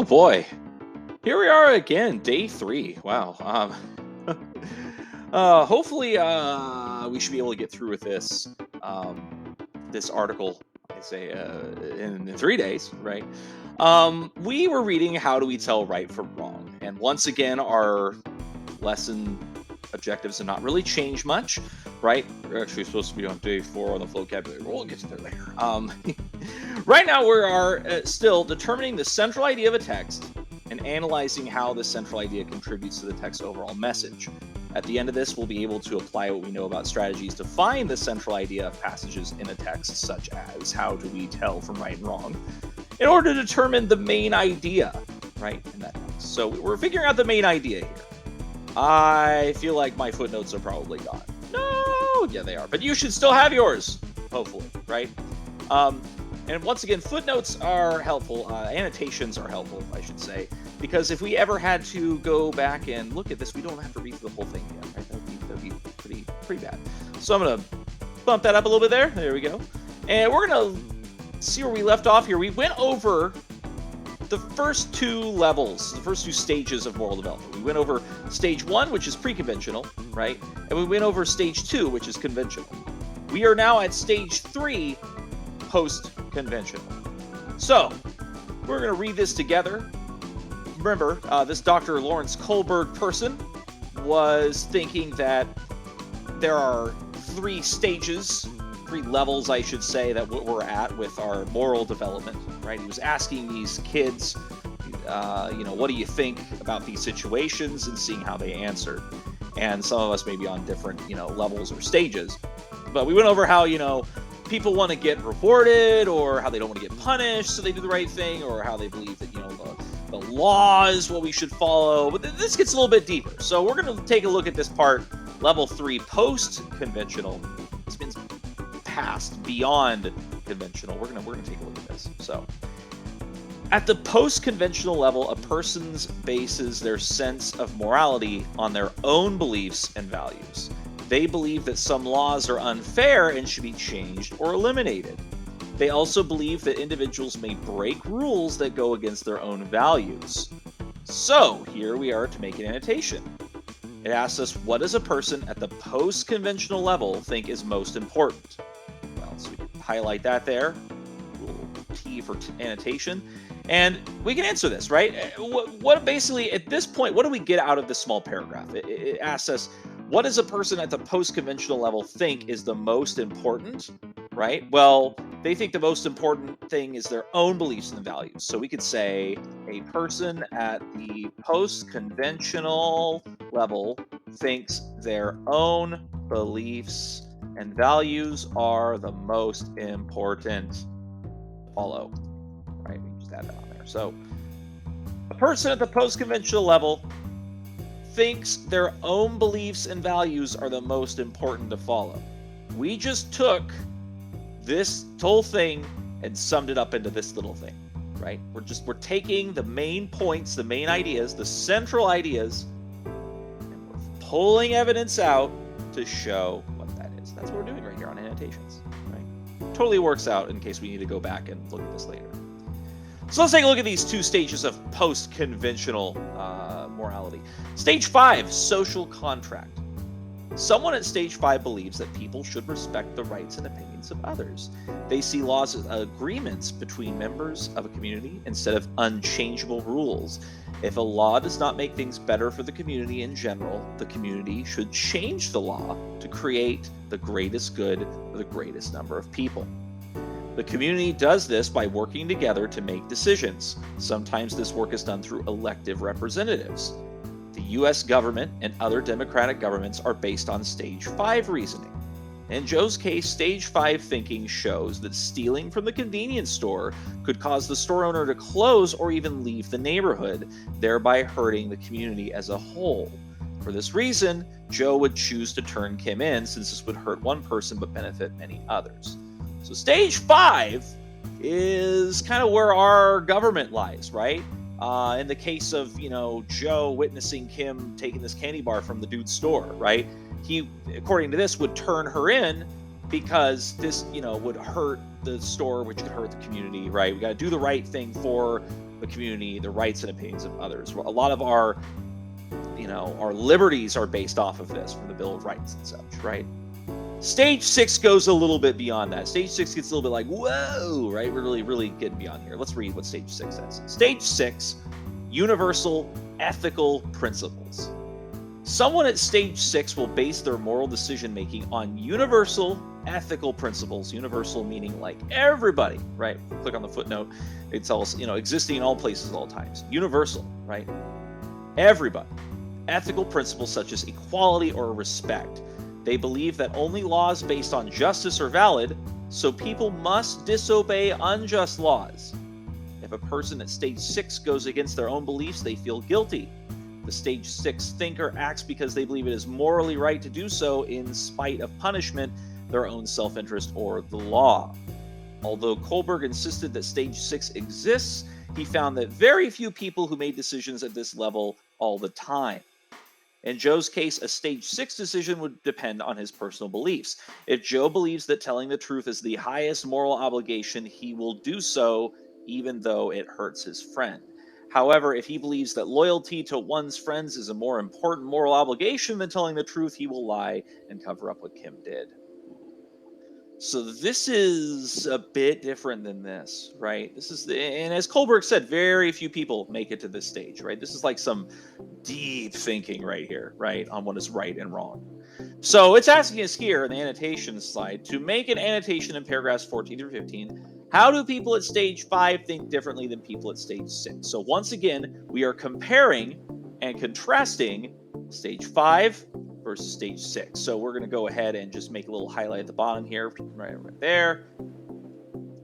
Oh boy, here we are again, day 3. Wow. Hopefully, we should be able to get through with this article. I say in 3 days, right? We were reading "How Do We Tell Right from Wrong," and once again, our lesson objectives have not really changed much, right? We're actually supposed to be on day 4 on the vocabulary. We'll get to that later. Right now, we are still determining the central idea of a text and analyzing how the central idea contributes to the text's overall message. At the end of this, we'll be able to apply what we know about strategies to find the central idea of passages in a text, such as how do we tell from right and wrong, in order to determine the main idea, right, in that text. So we're figuring out the main idea here. I feel like my footnotes are probably gone. No, yeah, they are. But you should still have yours, hopefully, right? And once again, footnotes are helpful. Annotations are helpful, I should say, because if we ever had to go back and look at this, we don't have to read through the whole thing again, right? That'd be pretty bad. So I'm gonna bump that up a little bit there. There we go. And we're gonna see where we left off here. We went over the first 2 levels, the first 2 stages of moral development. We went over stage 1, which is pre-conventional, right? And we went over stage 2, which is conventional. We are now at stage 3, post-conventional. So, we're going to read this together. Remember, this Dr. Lawrence Kohlberg person was thinking that there are 3 stages, 3 levels, I should say, that we're at with our moral development, right? He was asking these kids, what do you think about these situations, and seeing how they answered. And some of us may be on different, levels or stages. But we went over how, people want to get rewarded, or how they don't want to get punished, so they do the right thing, or how they believe that, the law is what we should follow. But this gets a little bit deeper. So we're going to take a look at this part, level 3, post-conventional. This means past, beyond conventional. We're gonna take a look at this. So, at the post-conventional level, a person bases their sense of morality on their own beliefs and values. They believe that some laws are unfair and should be changed or eliminated. They also believe that individuals may break rules that go against their own values. So, here we are to make an annotation. It asks us, what does a person at the post-conventional level think is most important? Well, so we can highlight that there. Little T for annotation. And we can answer this, right? What basically, at this point, what do we get out of this small paragraph? It asks us, what does a person at the post-conventional level think is the most important, right? Well, they think the most important thing is their own beliefs and values. So we could say a person at the post-conventional level thinks their own beliefs and values are the most important. Follow, right? We just add that on there. So a person at the post-conventional level thinks their own beliefs and values are the most important to follow. We just took this whole thing and summed it up into this little thing, right? We're taking the main points, the main ideas, the central ideas, and we're pulling evidence out to show what that is. That's what we're doing right here on annotations, right? Totally works out in case we need to go back and look at this later. So let's take a look at these 2 stages of post-conventional morality. Stage 5, social contract. Someone at stage 5 believes that people should respect the rights and opinions of others. They see laws as agreements between members of a community instead of unchangeable rules. If a law does not make things better for the community in general, the community should change the law to create the greatest good for the greatest number of people. The community does this by working together to make decisions. Sometimes this work is done through elective representatives. The U.S. government and other democratic governments are based on stage 5 reasoning. In Joe's case, stage 5 thinking shows that stealing from the convenience store could cause the store owner to close or even leave the neighborhood, thereby hurting the community as a whole. For this reason, Joe would choose to turn Kim in, since this would hurt one person but benefit many others. So stage 5 is kind of where our government lies, right? In the case of, Joe witnessing Kim taking this candy bar from the dude's store, right? He, according to this, would turn her in because this, would hurt the store, which could hurt the community, right? We got to do the right thing for the community, the rights and opinions of others. A lot of our liberties are based off of this from the Bill of Rights and such, right? Stage 6 goes a little bit beyond that. Stage 6 gets a little bit like, whoa, right? We're really getting beyond here. Let's read what stage 6 says. Stage 6, universal ethical principles. Someone at stage 6 will base their moral decision-making on universal ethical principles. Universal meaning like everybody, right? Click on the footnote. It tells us, existing in all places at all times. Universal, right? Everybody. Ethical principles such as equality or respect. They believe that only laws based on justice are valid, so people must disobey unjust laws. If a person at stage 6 goes against their own beliefs, they feel guilty. The stage 6 thinker acts because they believe it is morally right to do so in spite of punishment, their own self-interest, or the law. Although Kohlberg insisted that stage 6 exists, he found that very few people who made decisions at this level all the time. In Joe's case, a stage 6 decision would depend on his personal beliefs. If Joe believes that telling the truth is the highest moral obligation, he will do so even though it hurts his friend. However, if he believes that loyalty to one's friends is a more important moral obligation than telling the truth, he will lie and cover up what Kim did. So this is a bit different than this, right? And as Kohlberg said, very few people make it to this stage, right? This is like some deep thinking right here, right, on what is right and wrong. So it's asking us here in the annotation slide to make an annotation in paragraphs 14 through 15. How do people at stage 5 think differently than people at stage 6? So once again, we are comparing and contrasting stage 5 versus stage 6. So we're going to go ahead and just make a little highlight at the bottom here, right there.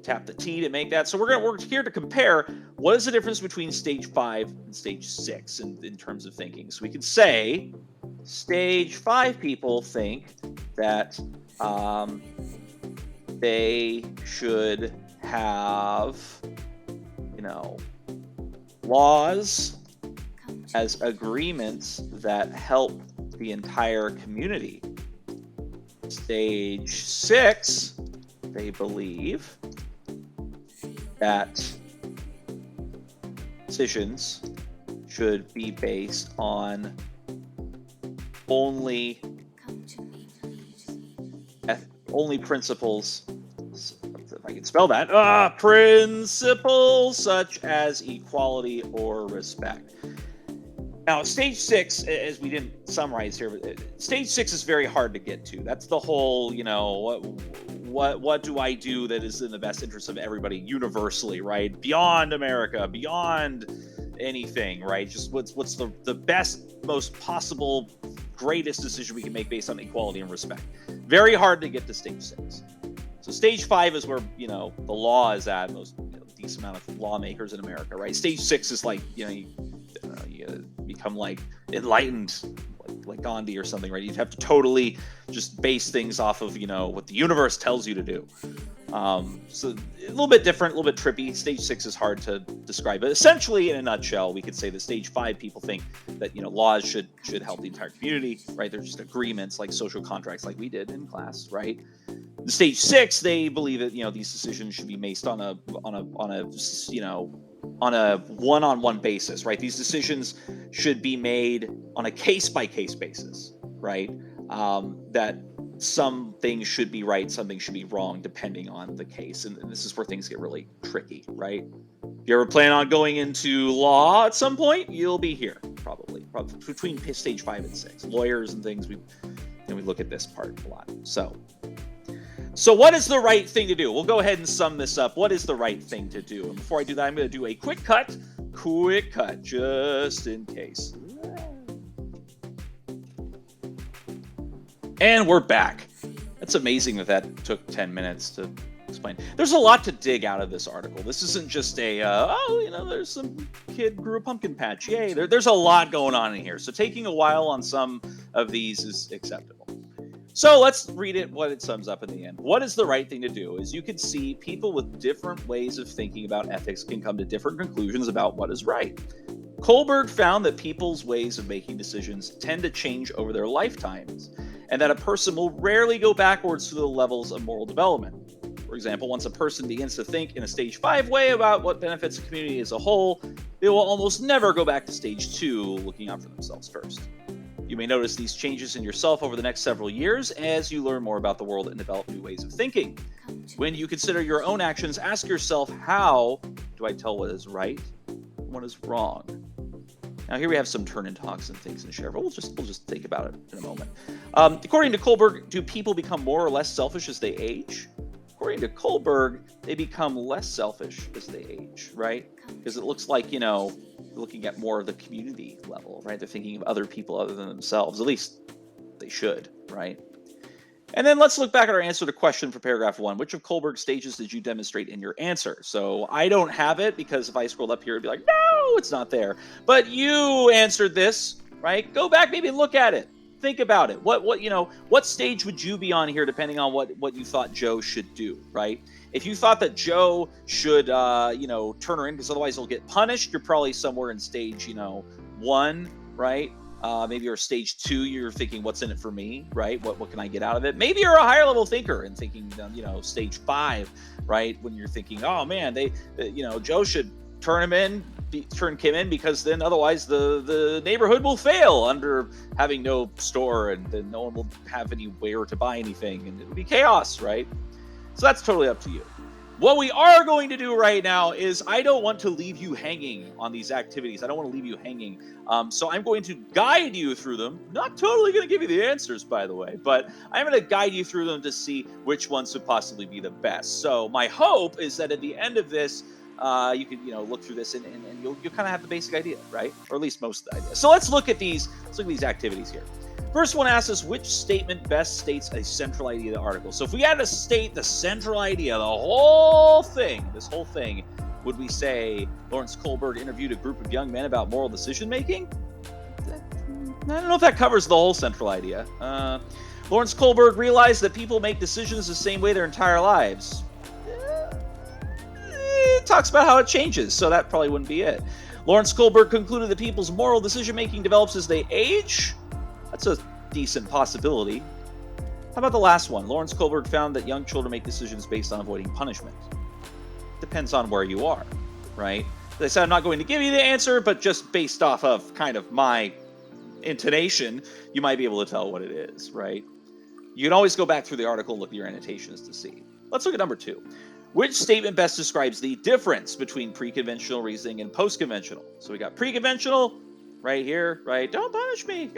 Tap the T to make that. So we're here to compare what is the difference between stage 5 and stage 6 in terms of thinking. So we can say stage 5 people think that they should have, laws as agreements that help the entire community. Stage 6, they believe that decisions should be based on only principles, if I can spell that, principles such as equality or respect. Now, stage 6, as we didn't summarize here, but stage 6 is very hard to get to. That's the whole, what do I do that is in the best interest of everybody universally, right? Beyond America, beyond anything, right? Just what's the best, most possible, greatest decision we can make based on equality and respect. Very hard to get to stage 6. So stage 5 is where, the law is at, most decent amount of lawmakers in America, right? Stage 6 is like, you become like enlightened, like Gandhi or something, right? You'd have to totally just base things off of, what the universe tells you to do. So a little bit different, a little bit trippy. Stage 6 is hard to describe, but essentially in a nutshell, we could say that stage 5 people think that, laws should help the entire community, right? They're just agreements like social contracts like we did in class, right? The stage 6, they believe that, these decisions should be based on a one-on-one basis, right? These decisions should be made on a case-by-case basis, right? That some things should be right, some things should be wrong, depending on the case. And this is where things get really tricky, right? If you ever plan on going into law at some point, you'll be here, probably between stage 5 and 6. Lawyers and things, we look at this part a lot. So what is the right thing to do? We'll go ahead and sum this up. What is the right thing to do? And before I do that, I'm going to do a quick cut, just in case. And we're back. It's amazing that took 10 minutes to explain. There's a lot to dig out of this article. This isn't just there's some kid grew a pumpkin patch. Yay. There's a lot going on in here. So taking a while on some of these is acceptable. So let's read it, what it sums up in the end. What is the right thing to do? As you can see, people with different ways of thinking about ethics can come to different conclusions about what is right. Kohlberg found that people's ways of making decisions tend to change over their lifetimes, and that a person will rarely go backwards through the levels of moral development. For example, once a person begins to think in a stage 5 way about what benefits the community as a whole, they will almost never go back to stage 2, looking out for themselves first. You may notice these changes in yourself over the next several years as you learn more about the world and develop new ways of thinking. When you consider your own actions, ask yourself, how do I tell what is right and what is wrong? Now here we have some turn-in talks and things to share, but we'll just think about it in a moment. According to Kohlberg, do people become more or less selfish as they age? According to Kohlberg, they become less selfish as they age, right? Because it looks like, looking at more of the community level, right? They're thinking of other people other than themselves. At least they should, right? And then let's look back at our answer to question for paragraph 1. Which of Kohlberg's stages did you demonstrate in your answer? So I don't have it because if I scrolled up here, it'd be like, no, it's not there. But you answered this, right? Go back, maybe look at it. Think about it. What stage would you be on here depending on what you thought Joe should do, right? If you thought that Joe should, turn her in because otherwise he'll get punished, you're probably somewhere in stage, 1, right? Maybe you're stage 2, you're thinking, what's in it for me, right? What can I get out of it? Maybe you're a higher level thinker and thinking, stage 5, right? When you're thinking, oh man, Joe should turn Kim in because then otherwise the neighborhood will fail under having no store and then no one will have anywhere to buy anything and it'll be chaos, right? So that's totally up to you. What we are going to do right now is I don't want to leave you hanging on these activities. I don't want to leave you hanging. So I'm going to guide you through them. Not totally going to give you the answers, by the way, but I'm going to guide you through them to see which ones would possibly be the best. So my hope is that at the end of this, you can look through this and you'll kind of have the basic idea, right? Or at least most of the idea. So let's look at these activities here. First one asks us which statement best states a central idea of the article. So if we had to state the central idea, this whole thing, would we say Lawrence Kohlberg interviewed a group of young men about moral decision making? I don't know if that covers the whole central idea. Lawrence Kohlberg realized that people make decisions the same way their entire lives. It talks about how it changes, so that probably wouldn't be it. Lawrence Kohlberg concluded that people's moral decision making develops as they age. That's a decent possibility. How about the last one? Lawrence Kohlberg found that young children make decisions based on avoiding punishment. Depends on where you are, right? As I said, I'm not going to give you the answer, but just based off of kind of my intonation, you might be able to tell what it is, right? You can always go back through the article and look at your annotations to see. Let's look at number 2. Which statement best describes the difference between pre-conventional reasoning and post-conventional? So we got pre-conventional right here, right? Don't punish me,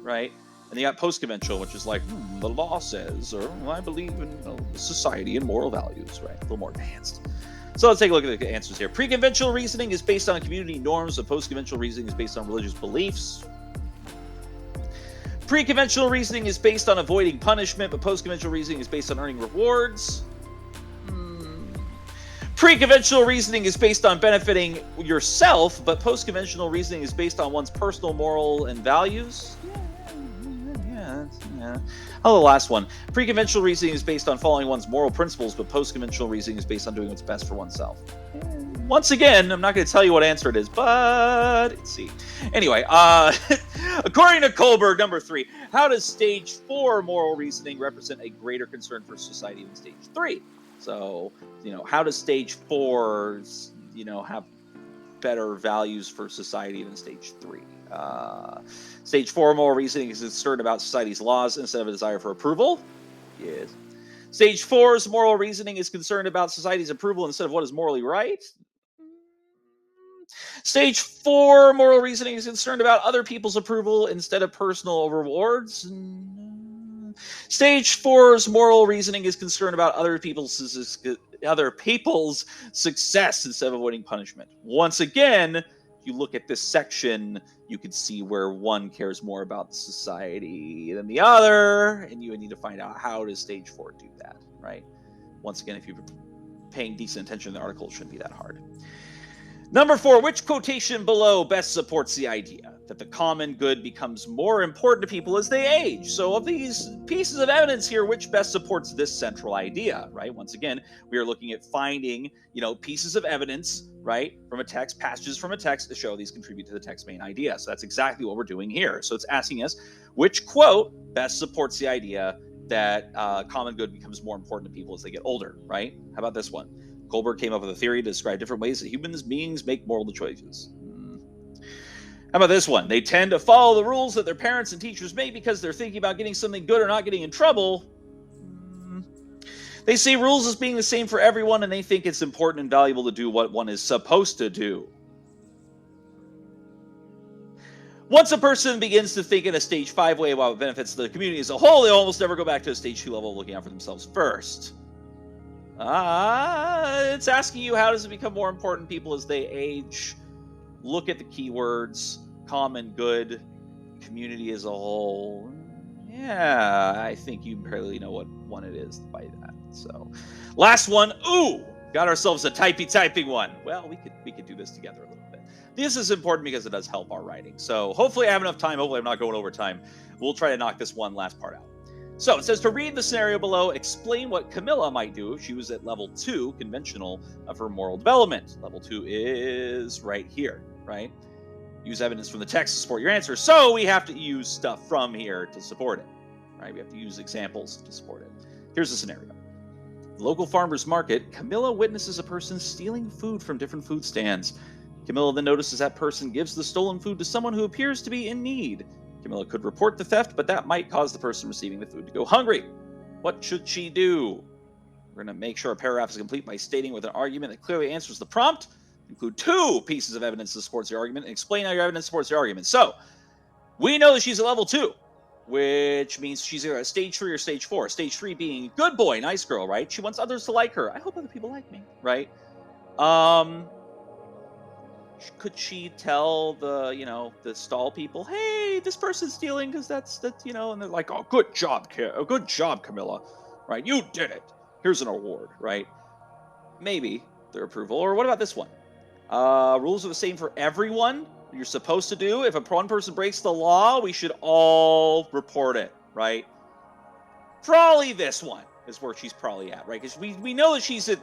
right? And you got post-conventional, which is like, the law says, or I believe in society and moral values, right? A little more advanced. So let's take a look at the answers here. Pre-conventional reasoning is based on community norms, but post-conventional reasoning is based on religious beliefs. Pre-conventional reasoning is based on avoiding punishment, but post-conventional reasoning is based on earning rewards. Pre-conventional reasoning is based on benefiting yourself, but post-conventional reasoning is based on one's personal moral and values. Yeah. Oh, the last one. Pre-conventional reasoning is based on following one's moral principles, but post-conventional reasoning is based on doing what's best for oneself. Once again, I'm not going to tell you what answer it is, but let's see. Anyway, according to Kohlberg, number 3, how does stage 4 moral reasoning represent a greater concern for society than stage 3? So, how does stage 4, have better values for society than stage 3? Stage 4 moral reasoning is concerned about society's laws instead of a desire for approval. Yes. Stage 4's moral reasoning is concerned about society's approval instead of what is morally right. Stage 4 moral reasoning is concerned about other people's approval instead of personal rewards. Stage 4's moral reasoning is concerned about other people's success instead of avoiding punishment. Once again, if you look at this section, you can see where one cares more about the society than the other, and you would need to find out how does stage 4 do that, right? Once again, if you're paying decent attention to the article, it shouldn't be that hard. Number 4, which quotation below best supports the idea that the common good becomes more important to people as they age? So of these pieces of evidence here, which best supports this central idea, right? Once again, we are looking at finding, pieces of evidence, right, from a text, passages from a text to show these contribute to the text's main idea. So that's exactly what we're doing here. So it's asking us which quote best supports the idea that common good becomes more important to people as they get older, right? How about this one? Goldberg came up with a theory to describe different ways that human beings make moral choices. How about this one? They tend to follow the rules that their parents and teachers make because they're thinking about getting something good or not getting in trouble. They see rules as being the same for everyone, and they think it's important and valuable to do what one is supposed to do. Once a person begins to think in a stage 5 way about what benefits the community as a whole, they almost never go back to a stage 2 level of looking out for themselves first. It's asking you, how does it become more important to people as they age? Look at the keywords: common good, community as a whole. Yeah, I think you barely know what one it is by that. So, last one. Ooh, got ourselves a typing one. Well, we could do this together a little bit. This is important because it does help our writing. So hopefully I have enough time. Hopefully I'm not going over time. We'll try to knock this one last part out. So it says to read the scenario below, explain what Camilla might do if she was at level 2, conventional, of her moral development. Level 2 is right here, right? Use evidence from the text to support your answer. So we have to use stuff from here to support it, right? We have to use examples to support it. Here's the scenario. Local farmer's market, Camilla witnesses a person stealing food from different food stands. Camilla then notices that person gives the stolen food to someone who appears to be in need. Camilla could report the theft, but that might cause the person receiving the food to go hungry. What should she do? We're going to make sure our paragraph is complete by stating with an argument that clearly answers the prompt. Include 2 pieces of evidence that supports the argument, and explain how your evidence supports the argument. So, we know that she's at level 2, which means she's either at stage 3 or stage 4. Stage 3 being good boy, nice girl, right? She wants others to like her. I hope other people like me, right? Could she tell the stall people, hey, this person's stealing because that's and they're like, oh, good job, Camilla, right? You did it. Here's an award, right? Maybe their approval. Or what about this one? Rules are the same for everyone. You're supposed to do. If one person breaks the law, we should all report it, right? Probably this one is where she's probably at, right? Because we know that she's at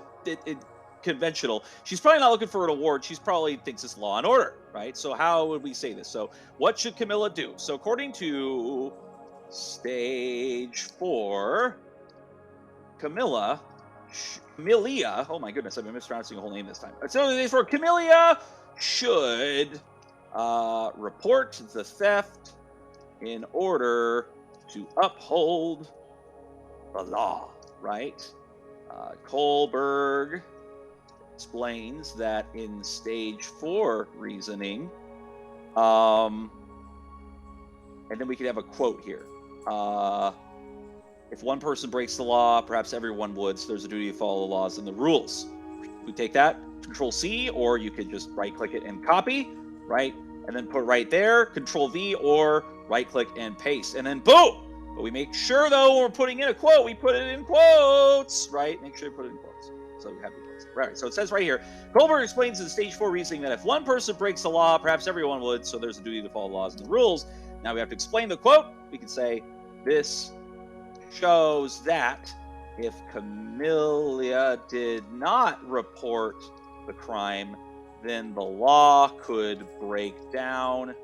conventional. She's probably not looking for an award. She's probably thinks it's law and order, right? So how would we say this? So what should Camilla do? So according to stage 4, Camellia, oh my goodness, I've been mispronouncing the whole name this time. So stage 4, Camellia should report the theft in order to uphold the law, right? Kohlberg explains that in stage 4 reasoning, and then we could have a quote here. If one person breaks the law, perhaps everyone would, so there's a duty to follow the laws and the rules. We take that, Control C, or you could just right click it and copy, right? And then put right there, Control V, or right click and paste, and then boom! But we make sure, though, when we're putting in a quote, we put it in quotes, right? Make sure you put it in quotes. So we have the quotes. Right. So it says right here, Goldberg explains in stage 4 reasoning that if one person breaks the law, perhaps everyone would, so there's a duty to follow the laws and the rules. Now we have to explain the quote. We could say, this shows that if Camellia did not report the crime, then the law could break down,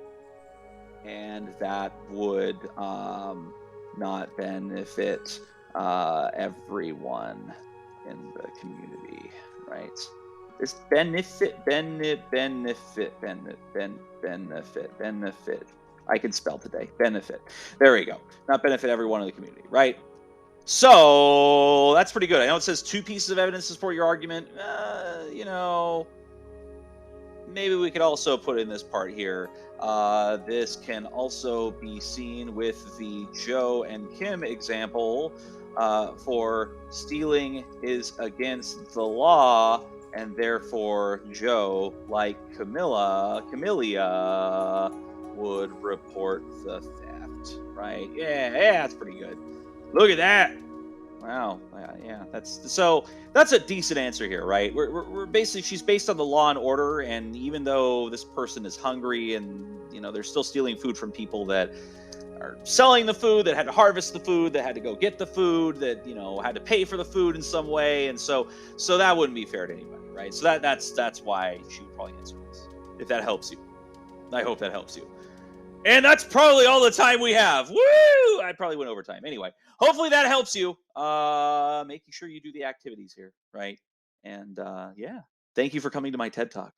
and that would not benefit everyone in the community, right? This benefit. I can spell today. Benefit. There we go. Not benefit everyone in the community, right? So that's pretty good. I know it says 2 pieces of evidence to support your argument. Maybe we could also put in this part here. This can also be seen with the Joe and Kim example. For stealing is against the law, and therefore Joe, like Camellia, would report the theft, right? Yeah, that's pretty good. Look at that. Wow. Yeah, that's a decent answer here, right? We're basically, she's based on the law and order, and even though this person is hungry and they're still stealing food from people that are selling the food, that had to harvest the food, that had to go get the food, that had to pay for the food in some way, and so that wouldn't be fair to anybody, right? So that's why she would probably answer this, if that helps you. I hope that helps you. And that's probably all the time we have. Woo! I probably went over time. Anyway, hopefully that helps you. Making sure you do the activities here, right? And yeah, thank you for coming to my TED Talk.